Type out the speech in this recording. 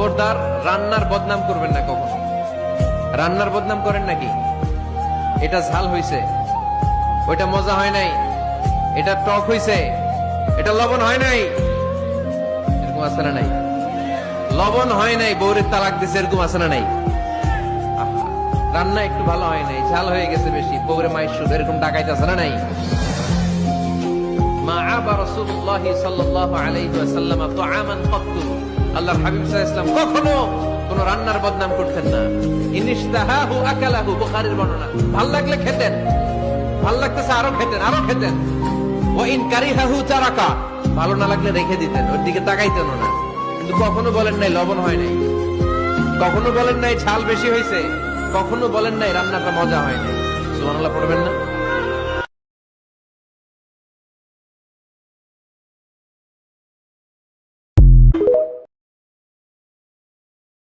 খবরদার রান্নার বদনাম করবেন না কখনো। রান্নার বদনাম করেন নাকি? এটা ঝাল হইছে, ওইটা মজা হয় নাই, এটা টক হইছে, এটা লবণ হয় নাই, এরকম আছে না নাই? লবণ হয় নাই, বউরের তালাক দিছে, এরকম আছে না নাই? আহা, রান্না একটু ভালো হয় নাই, ঝাল হয়ে গেছে বেশি, বউরে মায়ের সুদ, এরকম ডাকাইতে আছে না নাই? মা আবা রাসূলুল্লাহ সাল্লাল্লাহু আলাইহি ওয়াসাল্লাম তুআমান ক্বাত্তু, আল্লাহর হাবিব সাল্লাল্লাহু আলাইহি ওয়াসাল্লাম কখনো কোন রান্নার বদনাম করতেন না। ইনিশতাহাহু আকালাহু, বুখারীর বর্ণনা। ভাল লাগলে খেতেন, ভাল লাগতেছে আরো খেতেন, আরো খেতেন। ওয়া ইন কারিহাহু তারাকা, ভালো না লাগলে রেখে দিতেন, ওর দিকে তাকাইতেন না। কিন্তু কখনো বলেন নাই লবণ হয় নাই, কখনো বলেন নাই ঝাল বেশি হয়েছে, কখনো বলেন নাই রান্নাটা মজা হয় নাই। সুবহানাল্লাহ পড়বেন না?